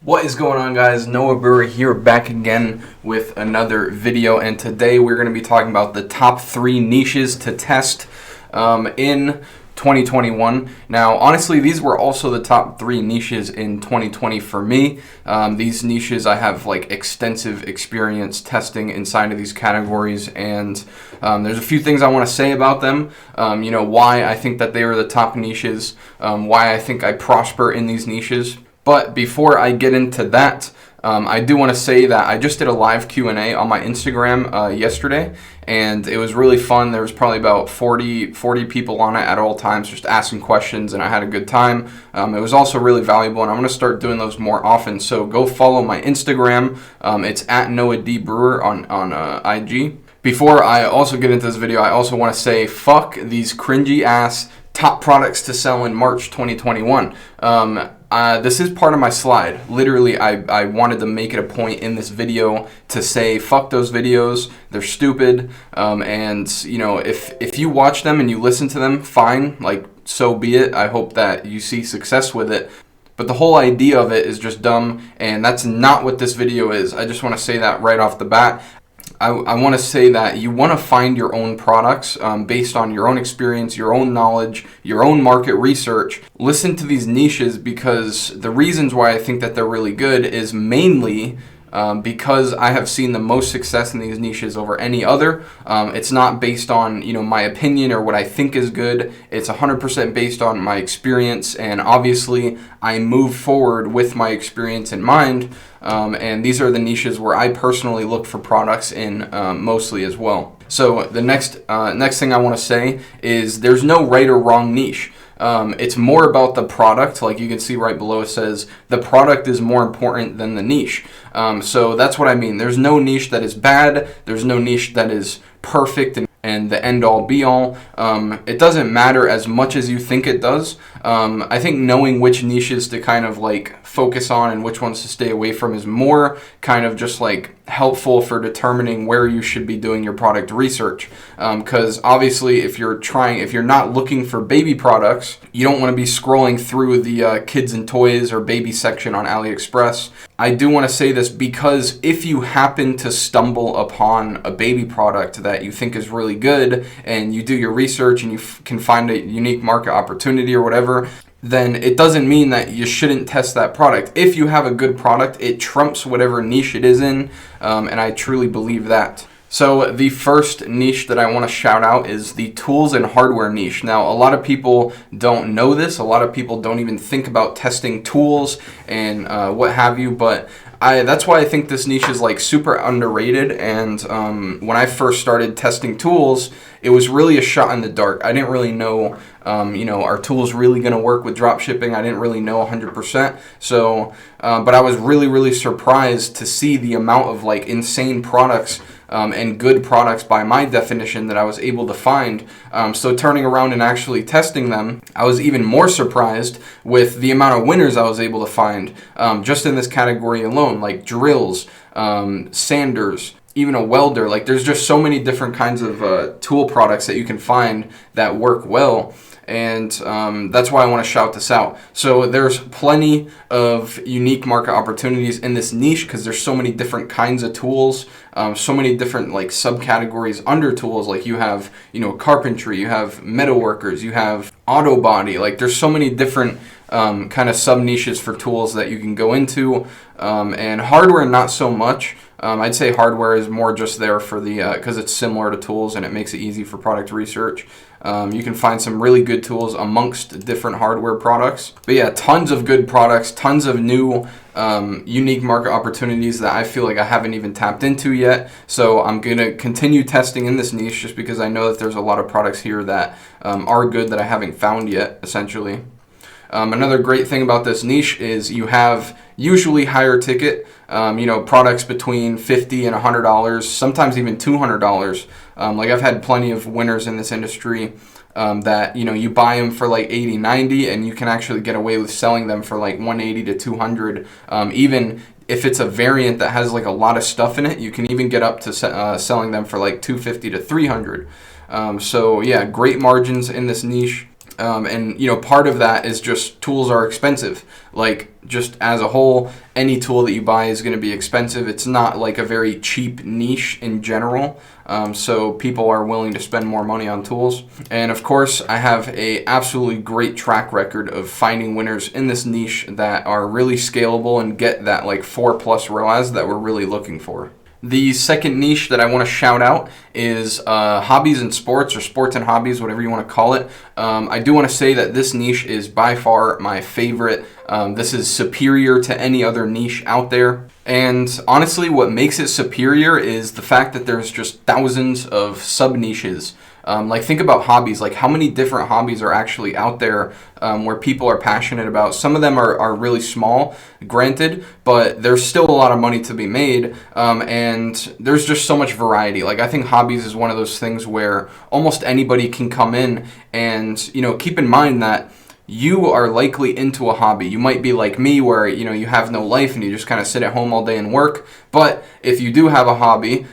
What is going on, guys? Noah Brewer here, back again with another video, and today we're going to be talking about the top 3 niches to test in 2021. Now, honestly, these were also the top 3 niches in 2020 for me. These niches, I have like extensive experience testing inside of these categories, and there's a few things I want to say about them. Why I think that they were the top niches, why I think I prosper in these niches. But before I get into that, I do want to say that I just did a live Q&A on my Instagram yesterday, and it was really fun. There was probably about 40 people on it at all times just asking questions, and I had a good time. It was also really valuable, and I'm going to start doing those more often. So go follow my Instagram. It's at Noah D. Brewer on IG. Before I also get into this video, I also want to say fuck these cringy ass top products to sell in March 2021. This is part of my slide. Literally, I wanted to make it a point in this video to say, fuck those videos, they're stupid, and, if you watch them and you listen to them, fine, like, so be it. I hope that you see success with it. But the whole idea of it is just dumb, and that's not what this video is. I just want to say that right off the bat. I want to say that you want to find your own products based on your own experience, your own knowledge, your own market research. Listen to these niches, because the reasons why I think that they're really good is mainly because I have seen the most success in these niches over any other. It's not based on my opinion or what I think is good. It's 100% based on my experience, and obviously I move forward with my experience in mind. And these are the niches where I personally look for products in mostly as well. So the next thing I want to say is there's no right or wrong niche. It's more about the product. Like you can see right below, it says the product is more important than the niche. So that's what I mean. There's no niche that is bad. There's no niche that is perfect and the end all be all. It doesn't matter as much as you think it does. I think knowing which niches to kind of like focus on and which ones to stay away from is more kind of just like helpful for determining where you should be doing your product research. Because obviously if you're not looking for baby products, you don't want to be scrolling through the kids and toys or baby section on AliExpress. I do want to say this because if you happen to stumble upon a baby product that you think is really good and you do your research and you can find a unique market opportunity or whatever, then it doesn't mean that you shouldn't test that product. If you have a good product, it trumps whatever niche it is in, and I truly believe that. So the first niche that I want to shout out is the tools and hardware niche. Now, a lot of people don't know this. A lot of people don't even think about testing tools and what have you, but that's why I think this niche is like super underrated. And when I first started testing tools, it was really a shot in the dark. I didn't really know, are tools really going to work with drop shipping? I didn't really know 100%. So, but I was really, really surprised to see the amount of like insane products and good products by my definition that I was able to find. So turning around and actually testing them, I was even more surprised with the amount of winners I was able to find just in this category alone, like drills, sanders, even a welder. Like there's just so many different kinds of tool products that you can find that work well. And that's why I want to shout this out. So there's plenty of unique market opportunities in this niche because there's so many different kinds of tools, so many different like subcategories under tools. Like you have, carpentry, you have metalworkers, you have auto body. Like there's so many different kind of sub niches for tools that you can go into, and hardware not so much. I'd say hardware is more just there for the because it's similar to tools and it makes it easy for product research. You can find some really good tools amongst different hardware products. But yeah, tons of good products, tons of new unique market opportunities that I feel like I haven't even tapped into yet. So I'm going to continue testing in this niche just because I know that there's a lot of products here that are good that I haven't found yet, essentially. Another great thing about this niche is you have usually higher ticket, products between $50 and $100, sometimes even $200. Like I've had plenty of winners in this industry that, you buy them for like 80, 90, and you can actually get away with selling them for like 180 to 200. Even if it's a variant that has like a lot of stuff in it, you can even get up to selling them for like 250 to 300. So yeah, great margins in this niche. And part of that is just tools are expensive. Like, just as a whole, any tool that you buy is going to be expensive. It's not like a very cheap niche in general. So people are willing to spend more money on tools. And of course, I have a absolutely great track record of finding winners in this niche that are really scalable and get that like 4+ ROAS that we're really looking for. The second niche that I want to shout out is hobbies and sports, or sports and hobbies, whatever you want to call it. I do want to say that this niche is by far my favorite. This is superior to any other niche out there. And honestly, what makes it superior is the fact that there's just thousands of sub-niches. Like, think about hobbies. Like, how many different hobbies are actually out there where people are passionate about? Some of them are really small, granted, but there's still a lot of money to be made, and there's just so much variety. Like, I think hobbies is one of those things where almost anybody can come in, and keep in mind that you are likely into a hobby. You might be like me where, you have no life and you just kind of sit at home all day and work. But if you do have a hobby,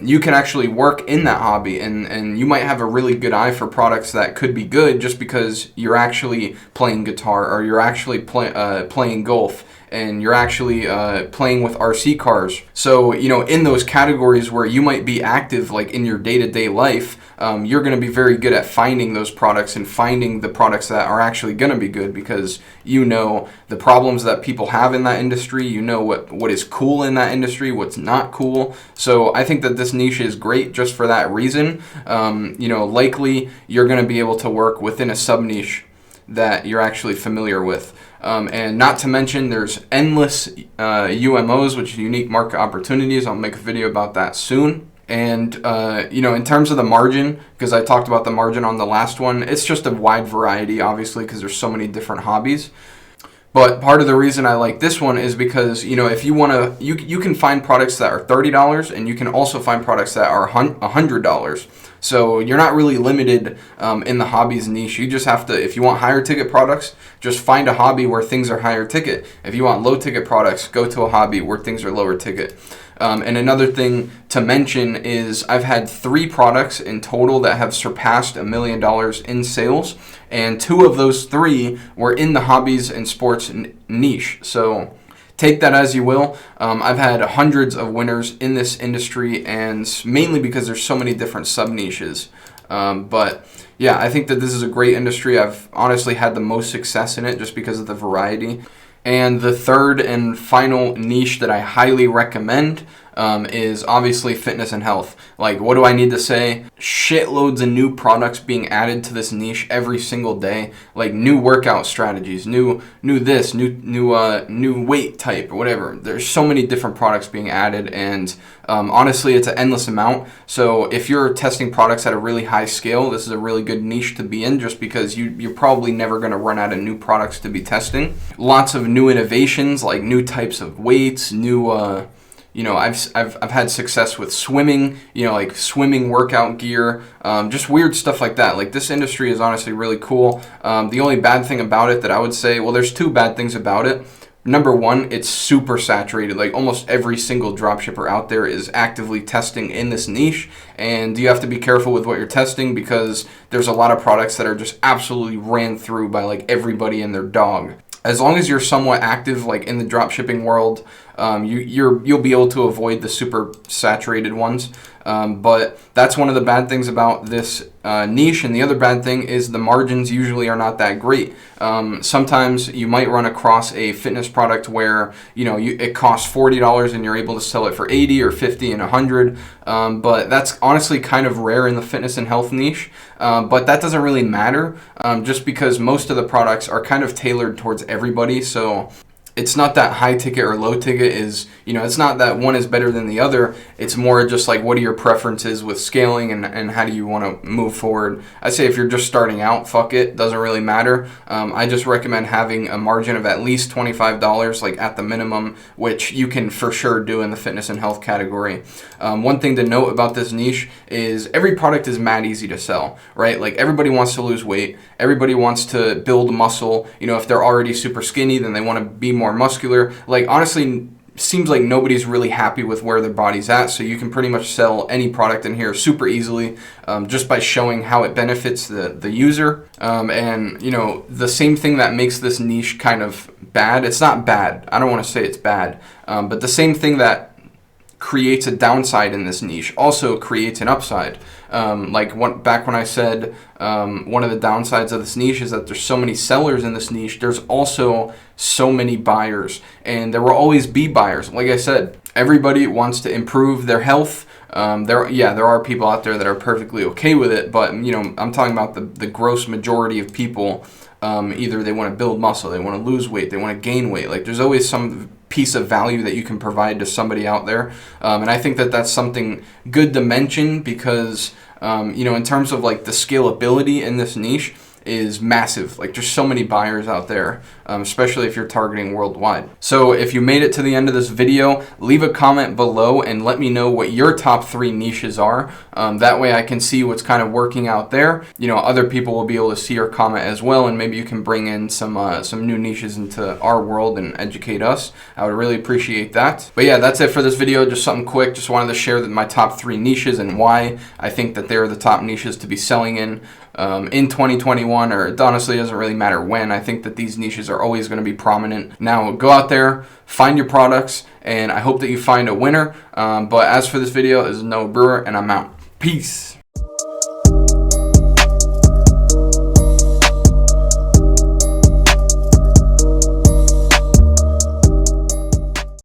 you can actually work in that hobby, and you might have a really good eye for products that could be good just because you're actually playing guitar, or you're actually playing golf, and you're actually playing with RC cars. So, in those categories where you might be active, like in your day-to-day life, you're going to be very good at finding those products and finding the products that are actually going to be good, because the problems that people have in that industry, what is cool in that industry, what's not cool. So I think that this niche is great just for that reason. Likely you're going to be able to work within a sub-niche that you're actually familiar with. And not to mention, there's endless UMOs, which is unique market opportunities. I'll make a video about that soon. And, in terms of the margin, because I talked about the margin on the last one, it's just a wide variety, obviously, because there's so many different hobbies. But part of the reason I like this one is because, if you want to, you can find products that are $30, and you can also find products that are $100. So you're not really limited in the hobbies niche. You just have to, if you want higher ticket products, just find a hobby where things are higher ticket. If you want low ticket products, go to a hobby where things are lower ticket. And another thing to mention is I've had 3 products in total that have surpassed $1 million in sales, and 2 of those 3 were in the hobbies and sports niche. So take that as you will. I've had hundreds of winners in this industry, and mainly because there's so many different sub-niches. But yeah, I think that this is a great industry. I've honestly had the most success in it just because of the variety. And the third and final niche that I highly recommend is obviously fitness and health. Like, what do I need to say? Shitloads of new products being added to this niche every single day. Like, new workout strategies, new weight type or whatever. There's so many different products being added, and honestly, it's an endless amount. So if you're testing products at a really high scale, this is a really good niche to be in, just because you're probably never going to run out of new products to be testing. Lots of new innovations, like new types of weights, I've had success with swimming, like swimming workout gear, just weird stuff like that. Like, this industry is honestly really cool. The only bad thing about it that I would say, well, there's 2 bad things about it. Number one, it's super saturated. Like, almost every single dropshipper out there is actively testing in this niche, and you have to be careful with what you're testing, because there's a lot of products that are just absolutely ran through by like everybody and their dog. As long as you're somewhat active, like in the dropshipping world, you'll be able to avoid the super saturated ones. But that's one of the bad things about this niche, and the other bad thing is the margins usually are not that great. Sometimes you might run across a fitness product where it costs $40 and you're able to sell it for $80 or $50 and $100. But that's honestly kind of rare in the fitness and health niche. But that doesn't really matter, just because most of the products are kind of tailored towards everybody. So it's not that high ticket or low ticket is, it's not that one is better than the other. It's more just like, what are your preferences with scaling, and how do you want to move forward? I say if you're just starting out, fuck it, doesn't really matter. I just recommend having a margin of at least $25, like at the minimum, which you can for sure do in the fitness and health category. One thing to note about this niche is every product is mad easy to sell, right? Like, everybody wants to lose weight. Everybody wants to build muscle. If they're already super skinny, then they want to be more muscular. Like, honestly, seems like nobody's really happy with where their body's at, so you can pretty much sell any product in here super easily, just by showing how it benefits the user. And you know, the same thing that makes this niche kind of bad, it's not bad, I don't want to say it's bad, but the same thing that creates a downside in this niche also creates an upside. Back when I said one of the downsides of this niche is that there's so many sellers in this niche, there's also so many buyers, and there will always be buyers. Like I said, everybody wants to improve their health. There are people out there that are perfectly okay with it, but you know, I'm talking about the gross majority of people. Either they want to build muscle, they want to lose weight, they want to gain weight. Like, there's always some piece of value that you can provide to somebody out there, and I think that that's something good to mention, because you know, in terms of like the scalability in this niche is massive. Like, there's so many buyers out there, especially if you're targeting worldwide. So if you made it to the end of this video, leave a comment below and let me know what your top 3 niches are. That way I can see what's kind of working out there. You know, other people will be able to see your comment as well, and maybe you can bring in some new niches into our world and educate us. I would really appreciate that. But yeah, that's it for this video. Just something quick. Just wanted to share my top 3 niches and why I think that they're the top niches to be selling in 2021, or it honestly doesn't really matter when. I think that these niches are always going to be prominent. Now go out there, find your products, and I hope that you find a winner. But as for this video, this is Noah Brewer, and I'm out. Peace.